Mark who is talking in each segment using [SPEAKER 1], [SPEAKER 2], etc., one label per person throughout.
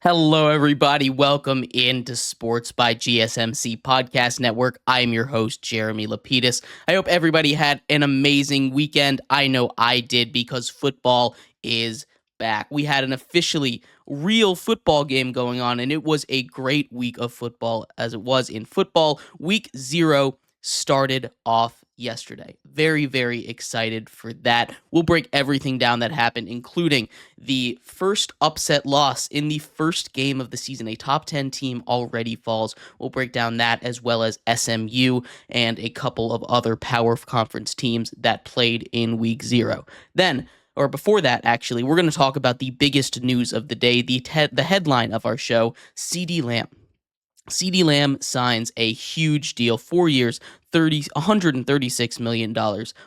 [SPEAKER 1] Hello, everybody. Welcome into Sports by GSMC Podcast Network. I am your host, Jeremy Lapidus. I hope everybody had an amazing weekend. I know I did because football is back. We had an officially real football game going on, and it was a great week of football as it was in football. Week 0 started off yesterday. Very, very excited for that. We'll break everything down that happened, including the first upset loss in the first game of the season. A top 10 team already falls. We'll break down that as well as SMU and a couple of other power conference teams that played in week 0. Then, or before that, actually, we're going to talk about the biggest news of the day, the headline of our show, CeeDee Lamb. CeeDee Lamb signs a huge deal, 4 years, $136 million.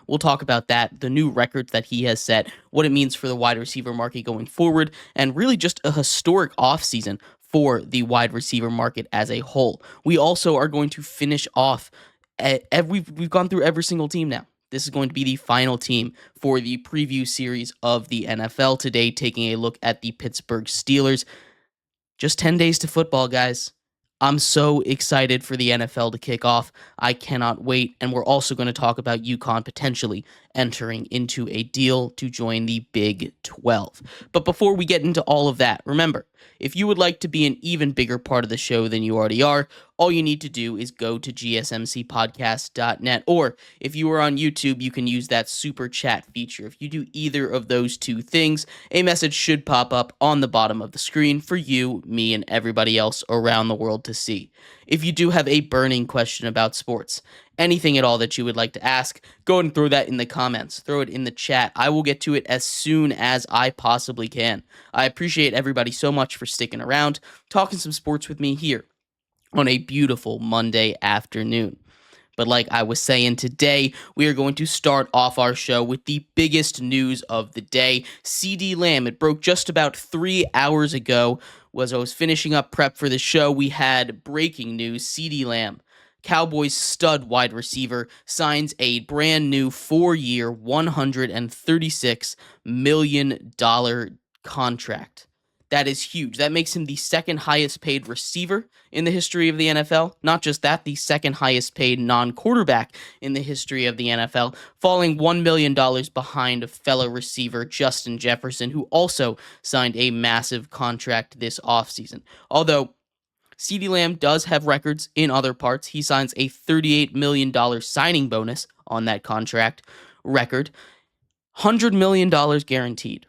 [SPEAKER 1] We'll talk about that, the new records that he has set, what it means for the wide receiver market going forward, and really just a historic offseason for the wide receiver market as a whole. We also are going to finish off, we've gone through every single team now. This is going to be the final team for the preview series of the NFL today, taking a look at the Pittsburgh Steelers. Just 10 days to football, guys. I'm so excited for the NFL to kick off. I cannot wait. And we're also going to talk about UConn potentially entering into a deal to join the Big 12. But before we get into all of that, remember, if you would like to be an even bigger part of the show than you already are, all you need to do is go to GSMCPodcast.net. Or if you are on YouTube, you can use that super chat feature. If you do either of those two things, a message should pop up on the bottom of the screen for you, me, and everybody else around the world to see. If you do have a burning question about sports, anything at all that you would like to ask, go ahead and throw that in the comments. Throw it in the chat. I will get to it as soon as I possibly can. I appreciate everybody so much for sticking around, talking some sports with me here on a beautiful Monday afternoon. But like I was saying today, we are going to start off our show with the biggest news of the day. CeeDee Lamb, it broke just about 3 hours ago. As I was finishing up prep for the show, we had breaking news. CeeDee Lamb, Cowboys stud wide receiver, signs a brand new 4-year, $136 million contract. That is huge. That makes him the second highest paid receiver in the history of the NFL. Not just that, the second highest paid non-quarterback in the history of the NFL, falling $1 million behind a fellow receiver, Justin Jefferson, who also signed a massive contract this offseason. Although CeeDee Lamb does have records in other parts. He signs a $38 million signing bonus on that contract record. $100 million guaranteed.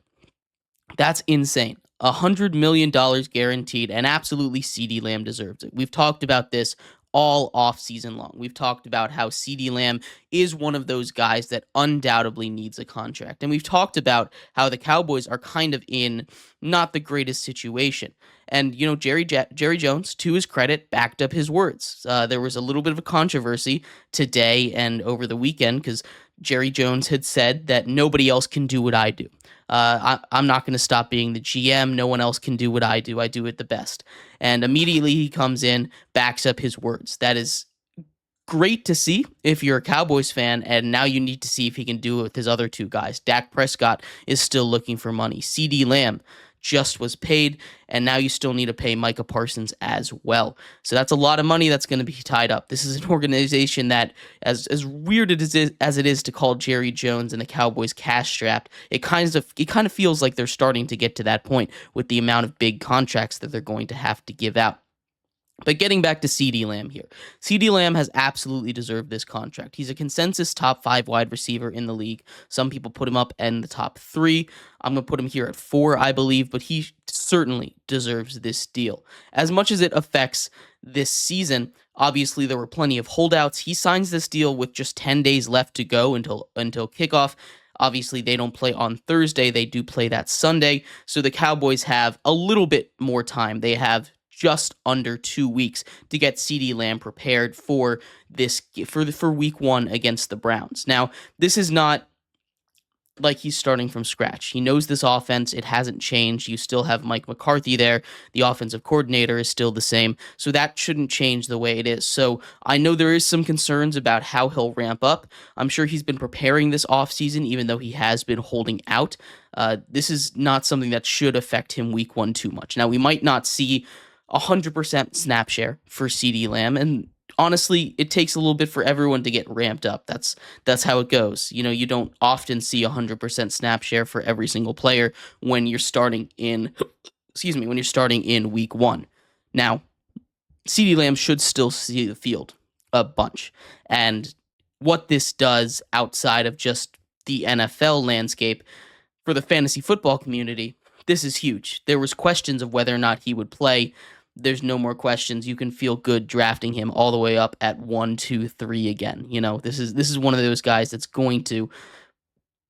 [SPEAKER 1] That's insane. $100 million guaranteed, and absolutely CeeDee Lamb deserves it. We've talked about this all off season long. We've talked about how CeeDee Lamb is one of those guys that undoubtedly needs a contract. And we've talked about how the Cowboys are kind of in not the greatest situation. And, you know, Jerry Jones, to his credit, backed up his words. There was a little bit of a controversy today and over the weekend because Jerry Jones had said that nobody else can do what I do. I'm not going to stop being the GM. No one else can do what I do. I do it the best. And immediately he comes in, backs up his words. That is great to see if you're a Cowboys fan, and now you need to see if he can do it with his other two guys. Dak Prescott is still looking for money. CeeDee Lamb just was paid, and now you still need to pay Micah Parsons as well. So that's a lot of money that's going to be tied up. This is an organization that, as weird as it is to call Jerry Jones and the Cowboys cash-strapped, it kind of feels like they're starting to get to that point with the amount of big contracts that they're going to have to give out. But getting back to CeeDee Lamb here. CeeDee Lamb has absolutely deserved this contract. He's a consensus top 5 wide receiver in the league. Some people put him up in the top 3. I'm going to put him here at 4, I believe, but he certainly deserves this deal. As much as it affects this season, obviously there were plenty of holdouts. He signs this deal with just 10 days left to go until kickoff. Obviously, they don't play on Thursday. They do play that Sunday. So the Cowboys have a little bit more time. They have just under 2 weeks to get CeeDee Lamb prepared for this for week 1 against the Browns. Now, this is not like he's starting from scratch. He knows this offense. It hasn't changed. You still have Mike McCarthy there. The offensive coordinator is still the same. So that shouldn't change the way it is. So I know there is some concerns about how he'll ramp up. I'm sure he's been preparing this offseason, even though he has been holding out. This is not something that should affect him week one too much. Now, we might not see 100% snap share for CeeDee Lamb, and honestly, it takes a little bit for everyone to get ramped up. That's how it goes. You don't often see 100% snap share for every single player when you're starting in when you're starting in week one. Now, CeeDee Lamb should still see the field a bunch. And what this does outside of just the NFL landscape for the fantasy football community, this is huge. There was questions of whether or not he would play. There's no more questions. You can feel good drafting him all the way up at 1, 2, 3 again. This is one of those guys that's going to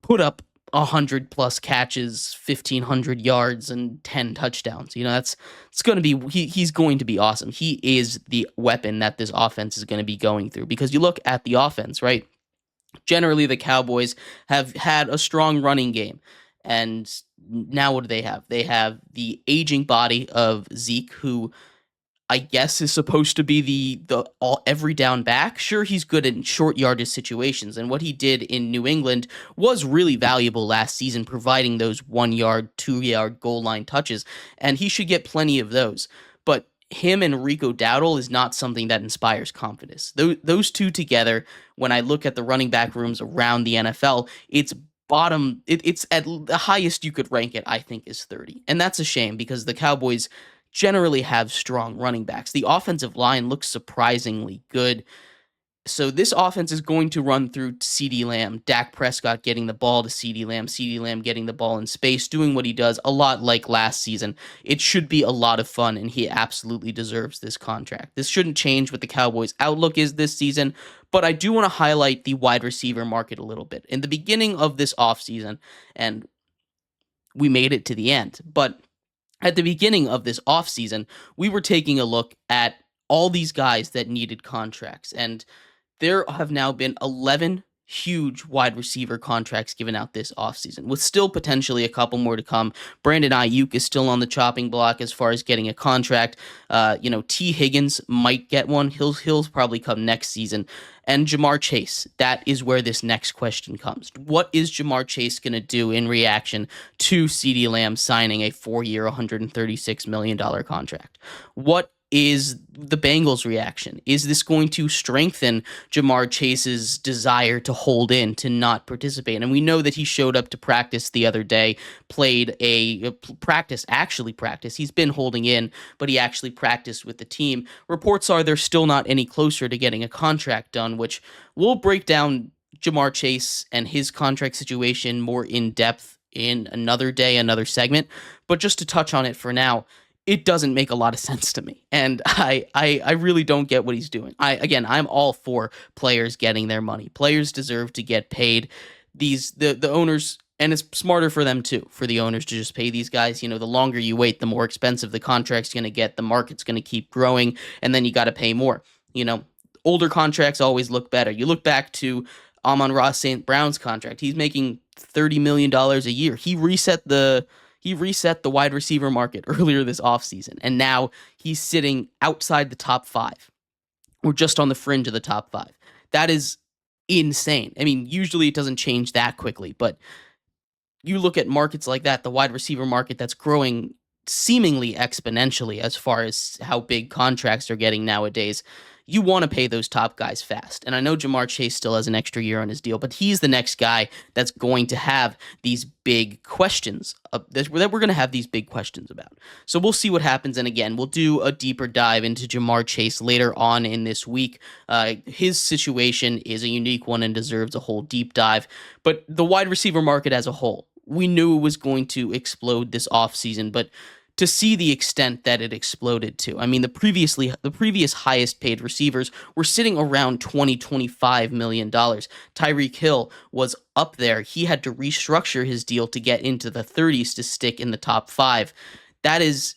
[SPEAKER 1] put up 100 plus catches, 1,500 yards, and 10 touchdowns. It's going to be he's going to be awesome. He is the weapon that this offense is going to be going through, because you look at the offense, right? Generally, the Cowboys have had a strong running game. And now what do they have? They have the aging body of Zeke, who I guess is supposed to be the all every down back. Sure, he's good in short yardage situations, and what he did in New England was really valuable last season, providing those 1 yard, 2 yard goal line touches, and he should get plenty of those. But him and Rico Dowdle is not something that inspires confidence. Those two together, when I look at the running back rooms around the NFL, it's at the highest you could rank it, I think, is 30. And that's a shame, because the Cowboys generally have strong running backs. The offensive line looks surprisingly good. So this offense is going to run through CeeDee Lamb, Dak Prescott getting the ball to CeeDee Lamb getting the ball in space, doing what he does, a lot like last season. It should be a lot of fun, and he absolutely deserves this contract. This shouldn't change what the Cowboys' outlook is this season, but I do want to highlight the wide receiver market a little bit. In the beginning of this offseason, and we made it to the end, but at the beginning of this offseason, we were taking a look at all these guys that needed contracts, and there have now been 11 huge wide receiver contracts given out this offseason, with still potentially a couple more to come. Brandon Ayuk is still on the chopping block as far as getting a contract. T. Higgins might get one. He'll probably come next season. And Jamar Chase, that is where this next question comes. What is Jamar Chase going to do in reaction to CeeDee Lamb signing a 4-year, $136 million contract? What is the Bengals' reaction? Is this going to strengthen Jamar Chase's desire to hold in, to not participate? And we know that he showed up to practice the other day, played actually practice. He's been holding in, but he actually practiced with the team. Reports are they're still not any closer to getting a contract done, which we'll break down Jamar Chase and his contract situation more in depth in another day, another segment. But just to touch on it for now, it doesn't make a lot of sense to me. And I really don't get what he's doing. I'm all for players getting their money. Players deserve to get paid. The owners, and it's smarter for them too, for the owners to just pay these guys. The longer you wait, the more expensive the contract's going to get. The market's going to keep growing, and then you got to pay more. Older contracts always look better. You look back to Amon-Ra St. Brown's contract. He's making $30 million a year. He reset the wide receiver market earlier this offseason, and now he's sitting outside the top 5. We're just on the fringe of the top 5. That is insane. I mean, usually it doesn't change that quickly, but you look at markets like that, the wide receiver market that's growing seemingly exponentially as far as how big contracts are getting nowadays. You want to pay those top guys fast. And I know Jamar Chase still has an extra year on his deal, but he's the next guy that's going to have these big questions that we're going to have these big questions about. So we'll see what happens. And again, we'll do a deeper dive into Jamar Chase later on in this week. His situation is a unique one and deserves a whole deep dive. But the wide receiver market as a whole, we knew it was going to explode this offseason, but to see the extent that it exploded to. I mean, the previous highest paid receivers were sitting around $25 million. Tyreek Hill was up there. He had to restructure his deal to get into the 30s to stick in the top 5. That is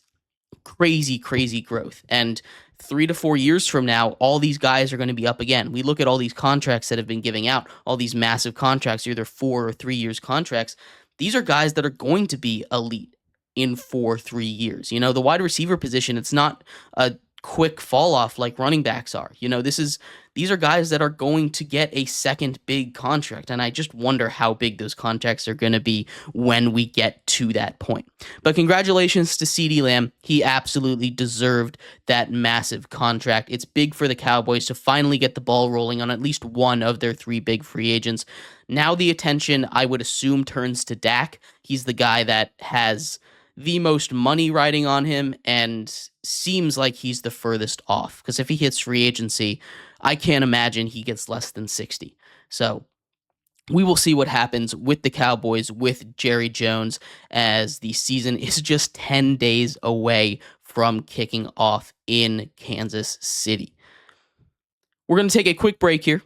[SPEAKER 1] crazy growth. And 3 to 4 years from now, all these guys are going to be up again. We look at all these contracts that have been giving out, all these massive contracts, either 4 or 3 years contracts. These are guys that are going to be elite in 3 years. The wide receiver position, it's not a quick fall off like running backs are. These are guys that are going to get a second big contract, and I just wonder how big those contracts are going to be when we get to that point. But congratulations to CeeDee Lamb. He absolutely deserved that massive contract. It's big for the Cowboys to finally get the ball rolling on at least one of their 3 big free agents. Now the attention, I would assume, turns to Dak. He's the guy that has the most money riding on him and seems like he's the furthest off, because if he hits free agency, I can't imagine he gets less than 60. So we will see what happens with the Cowboys with Jerry Jones, as the season is just 10 days away from kicking off in Kansas City. We're going to take a quick break here.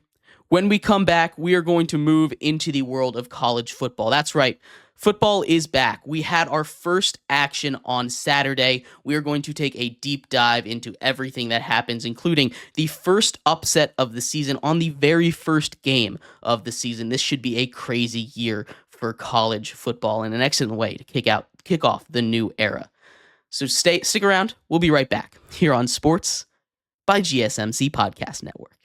[SPEAKER 1] When we come back, we are going to move into the world of college football. That's right. Football is back. We had our first action on Saturday. We are going to take a deep dive into everything that happens, including the first upset of the season on the very first game of the season. This should be a crazy year for college football and an excellent way to kick off the new era. So stick around. We'll be right back here on Sports by GSMC Podcast Network.